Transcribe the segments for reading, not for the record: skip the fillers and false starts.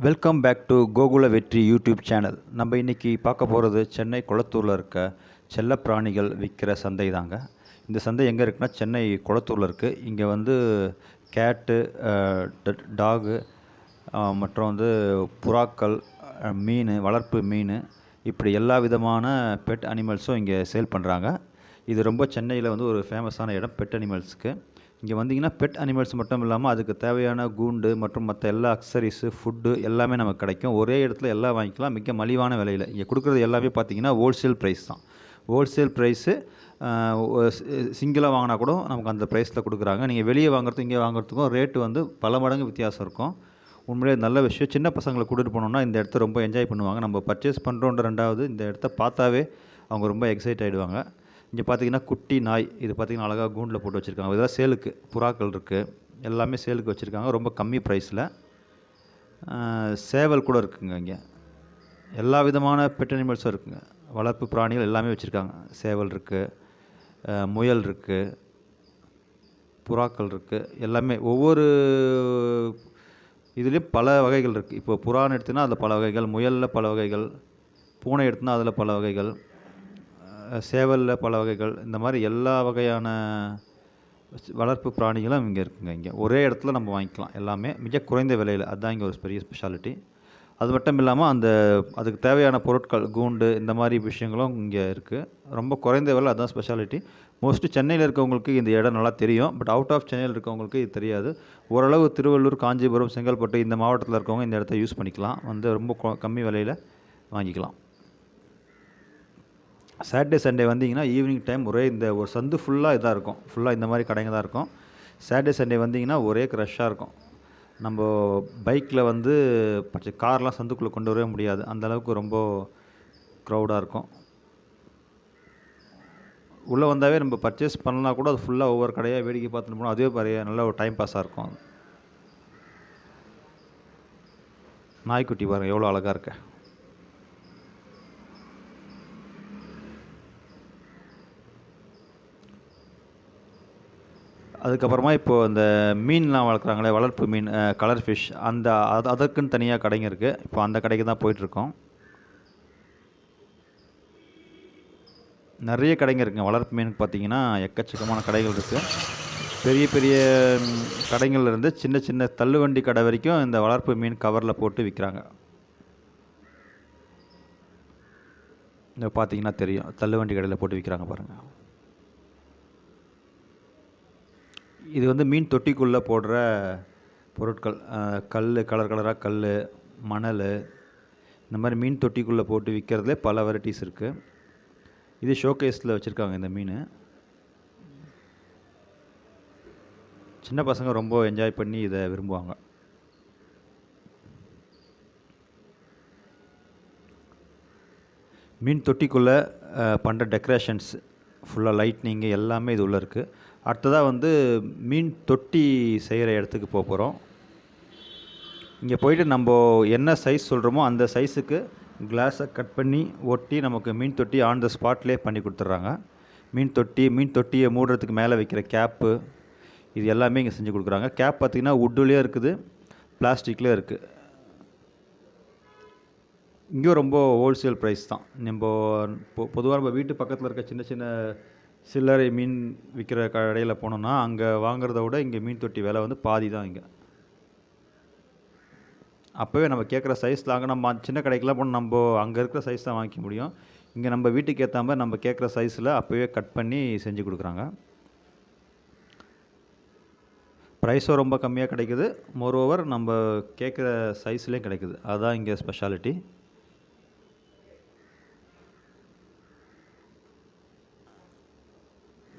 Welcome back to Gokula வெற்றி YouTube channel. நம்ம இன்றைக்கி பார்க்க போகிறது சென்னை குளத்தூரில் இருக்க செல்லப்பிராணிகள் விற்கிற சந்தை தாங்க. இந்த சந்தை எங்கே இருக்குன்னா சென்னை குளத்தூரில் இருக்குது. இங்கே வந்து கேட்டு, டாகு, மற்றும் வந்து புறாக்கள், மீன், வளர்ப்பு மீன், இப்படி எல்லா விதமான பெட் அனிமல்ஸும் இங்கே சேல் பண்ணுறாங்க. இது ரொம்ப சென்னையில் வந்து ஒரு ஃபேமஸான இடம் பெட் அனிமல்ஸுக்கு. இங்கே வந்தீங்கன்னா பெட் அனிமல்ஸ் மட்டும் இல்லாமல் அதுக்கு தேவையான கூண்டு மற்றும் மற்ற எல்லா அக்சரிஸு, ஃபுட்டு எல்லாமே நமக்கு கிடைக்கும். ஒரே இடத்துல எல்லாம் வாங்கிக்கலாம் மிக மலிவான விலையில். இங்கே கொடுக்குறது எல்லாமே பார்த்தீங்கன்னா ஹோல்சேல் ப்ரைஸ் தான். ஹோல்சேல் ப்ரைஸு சிங்கிளாக வாங்கினா கூட நமக்கு அந்த ப்ரைஸில் கொடுக்குறாங்க. நீங்கள் வெளியே வாங்குறதுக்கும் இங்கே வாங்குறதுக்கும் ரேட்டு வந்து பல மடங்கு வித்தியாசம் இருக்கும். உண்மையிலே நல்ல விஷயம். சின்ன பசங்களை கூட்டிகிட்டு போனோம்னா இந்த இடத்த ரொம்ப என்ஜாய் பண்ணுவாங்க. நம்ம பர்ச்சேஸ் பண்ணுறோன்ற ரெண்டாவது இந்த இடத்த பார்த்தாவே அவங்க ரொம்ப எக்ஸைட் ஆகிடுவாங்க. இங்கே பார்த்தீங்கன்னா குட்டி நாய், இது பார்த்திங்கன்னா அழகாக கூண்டில் போட்டு வச்சுருக்காங்க. இதெல்லாம் சேலுக்கு. புறாக்கள் இருக்குது, எல்லாமே சேலுக்கு வச்சுருக்காங்க ரொம்ப கம்மி ப்ரைஸில். சேவல் கூட இருக்குங்க. இங்கே எல்லா விதமான பெட் அனிமல்ஸும் இருக்குங்க. வளர்ப்பு பிராணிகள் எல்லாமே வச்சுருக்காங்க. சேவல் இருக்குது, முயல் இருக்குது, புறாக்கள் இருக்குது, எல்லாமே ஒவ்வொரு இதுலேயும் பல வகைகள் இருக்குது. இப்போ புறான்னு எடுத்திங்கன்னா அதில் பல வகைகள், முயலில் பல வகைகள், பூனை எடுத்தினா அதில் பல வகைகள், சேவலில் பல வகைகள், இந்த மாதிரி எல்லா வகையான வளர்ப்பு பிராணிகளும் இங்கே இருக்குங்க. இங்கே ஒரே இடத்துல நம்ம வாங்கிக்கலாம் எல்லாமே மிக குறைந்த விலையில். அதுதான் இங்கே ஒரு பெரிய ஸ்பெஷாலிட்டி. அது மட்டும் இல்லாமல் அதுக்கு தேவையான பொருட்கள், கூண்டு, இந்த மாதிரி விஷயங்களும் இங்கே இருக்குது. ரொம்ப குறைந்த விலை, அதுதான் ஸ்பெஷாலிட்டி. மோஸ்ட்லி சென்னையில் இருக்கவங்களுக்கு இந்த இடம் நல்லா தெரியும். பட் அவுட் ஆஃப் சென்னையில் இருக்கவங்களுக்கு இது தெரியாது. ஓரளவு திருவள்ளூர், காஞ்சிபுரம், செங்கல்பட்டு இந்த மாவட்டத்தில் இருக்கவங்க இந்த இடத்த யூஸ் பண்ணிக்கலாம். வந்து ரொம்ப கம்மி விலையில் வாங்கிக்கலாம். சாட்டர்டே சண்டே வந்தீங்கன்னா ஈவினிங் டைம் ஒரே இந்த ஒரு சந்து ஃபுல்லாக இதாக இருக்கும். ஃபுல்லாக இந்த மாதிரி கடைங்க தான் இருக்கும். சாட்டர்டே சண்டே வந்தீங்கன்னா ஒரே க்ரஷ்ஷாக இருக்கும். நம்ம பைக்கில் வந்து கார்லாம் சந்துக்குள்ளே கொண்டு வரவே முடியாது. அந்தளவுக்கு ரொம்ப க்ரௌடாக இருக்கும். உள்ளே வந்தாவே நம்ம பர்ச்சேஸ் பண்ணலாம் கூட அது ஃபுல்லாக ஒவ்வொரு கடையாக வேடிக்கை பார்த்துட்டு போனோம். அதுவே பெரிய நல்ல ஒரு டைம் பாஸாக இருக்கும். நாய்க்குட்டி பாருங்கள் எவ்வளோ அழகாக இருக்கு. அதுக்கப்புறமா இப்போது இந்த மீன்லாம் வளர்க்குறாங்களே, வளர்ப்பு மீன், கலர் ஃபிஷ், அதற்குன்னு தனியாக கடைங்க இருக்குது. இப்போ அந்த கடைக்கு தான் போயிட்டுருக்கோம். நிறைய கடைங்க இருக்குங்க. வளர்ப்பு மீனுக்கு பார்த்திங்கன்னா எக்கச்சக்கமான கடைகள் இருக்குது. பெரிய பெரிய கடைகள்லேருந்து சின்ன சின்ன தள்ளுவண்டி கடை வரைக்கும் இந்த வளர்ப்பு மீன் கவரில் போட்டு விற்கிறாங்க. இந்த பார்த்திங்கன்னா தெரியும், தள்ளுவண்டி கடையில் போட்டு விற்கிறாங்க பாருங்கள். இது வந்து மீன் தொட்டிக்குள்ளே போடுற பொருட்கள். கலர் கலராக கல், மணல், இந்த மாதிரி மீன் தொட்டிக்குள்ளே போட்டு விற்கிறதுலே பல வெரைட்டிஸ் இருக்குது. இது ஷோகேஸில் வச்சுருக்காங்க இந்த மீன். சின்ன பசங்க ரொம்ப என்ஜாய் பண்ணி இதை விரும்புவாங்க. மீன் தொட்டிக்குள்ளே பண்ணுற டெக்கரேஷன்ஸ் ஃபுல்லாக லைட்னிங்கு எல்லாமே இது உள்ளே இருக்குது. அடுத்ததாக வந்து மீன் தொட்டி செய்கிற இடத்துக்கு போகிறோம். இங்கே போயிட்டு நம்ம என்ன சைஸ் சொல்கிறோமோ அந்த சைஸுக்கு கிளாஸை கட் பண்ணி ஒட்டி நமக்கு மீன் தொட்டி ஆன் த ஸ்பாட்லேயே பண்ணி கொடுத்துட்றாங்க. மீன் தொட்டியை மூடுறதுக்கு மேலே வைக்கிற கேப்பு, இது எல்லாமே இங்கே செஞ்சு கொடுக்குறாங்க. கேப் பார்த்திங்கன்னா வுட்டுலேயே இருக்குது, பிளாஸ்டிக்லேயே இருக்குது. இங்கேயும் ரொம்ப ஹோல்சேல் ப்ரைஸ் தான். பொதுவாக நம்ம வீட்டு பக்கத்தில் இருக்க சின்ன சின்ன சில்லறை மீன் விற்கிற கடையில் போனோம்னா அங்கே வாங்குறத விட இங்கே மீன் தொட்டி விலை வந்து பாதி தான். இங்கே அப்போவே நம்ம கேட்குற சைஸில், அங்கே நம்ம சின்ன கடைக்கெலாம் போனால் நம்ம அங்கே இருக்கிற சைஸ் தான் வாங்கிக்க முடியும். இங்கே நம்ம வீட்டுக்கு ஏற்ற மாதிரி நம்ம கேட்குற சைஸில் அப்போவே கட் பண்ணி செஞ்சு கொடுக்குறாங்க. ப்ரைஸும் ரொம்ப கம்மியாக கிடைக்குது. மோரோவர் நம்ம கேட்குற சைஸ்லேயும் கிடைக்குது. அதுதான் இங்கே ஸ்பெஷாலிட்டி.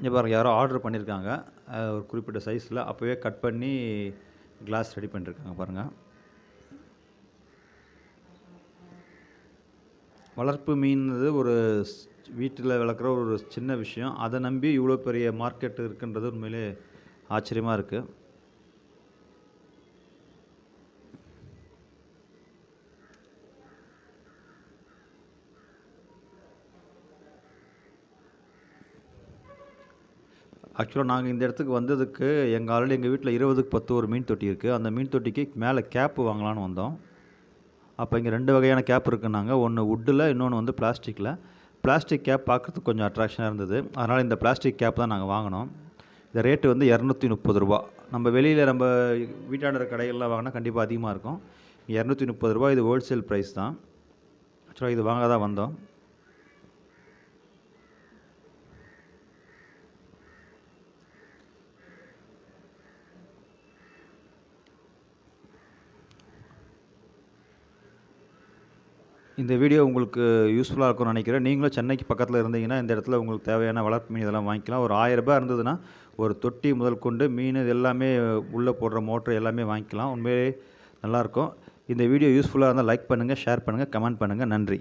இங்கே பாருங்கள், யாரோ ஆர்டர் பண்ணியிருக்காங்க ஒரு குறிப்பிட்ட சைஸில். அப்போவே கட் பண்ணி கிளாஸ் ரெடி பண்ணியிருக்காங்க பாருங்கள். வளர்ப்பு மீன்றது ஒரு வீட்டில் வளர்க்குற ஒரு சின்ன விஷயம். அதை நம்பி இவ்வளோ பெரிய மார்க்கெட் இருக்குன்றது உண்மையிலே ஆச்சரியமாக இருக்குது. ஆக்சுவலாக நாங்கள் இந்த இடத்துக்கு வந்ததுக்கு எங்கள் வீட்டில் 20க்கு 10 ஒரு மீன் தொட்டி இருக்குது. அந்த மீன் தொட்டிக்கு மேலே கேப்பு வாங்கலான்னு வந்தோம். அப்போ இங்கே 2 வகையான கேப் இருக்குன்னாங்க. ஒன்று வுட்டில், இன்னொன்று வந்து பிளாஸ்டிக்கில். பிளாஸ்டிக் கேப் பார்க்குறதுக்கு கொஞ்சம் அட்ராக்ஷனாக இருந்தது. அதனால் இந்த பிளாஸ்டிக் கேப் தான் நாங்கள் வாங்கினோம். இந்த ரேட்டு வந்து ரூ. 230. நம்ம வெளியில் நம்ம வீட்டாண்ட கடைகள்லாம் வாங்கினா கண்டிப்பாக அதிகமாக இருக்கும். ரூ. 230 இது ஹோல்சேல் ப்ரைஸ் தான். ஆக்சுவலாக இது வாங்க தான் வந்தோம். இந்த வீடியோ உங்களுக்கு யூஸ்ஃபுல்லாக இருக்கும்னு நினைக்கிறேன். நீங்களும் சென்னைக்கு பக்கத்தில் இருந்தீங்கன்னா இந்த இடத்துல உங்களுக்கு தேவையான வளர்ப்பு மீன் இதெல்லாம் வாங்கிக்கலாம். ஒரு ரூ. 1000 இருந்ததுன்னா ஒரு தொட்டி முதல் கொண்டு மீன் இது எல்லாமே உள்ளே போடுற மோட்ரு எல்லாமே வாங்கிக்கலாம். உண்மையிலே நல்லாயிருக்கும். இந்த வீடியோ யூஸ்ஃபுல்லாக இருந்தால் லைக் பண்ணுங்கள், ஷேர் பண்ணுங்கள், கமெண்ட் பண்ணுங்கள். நன்றி.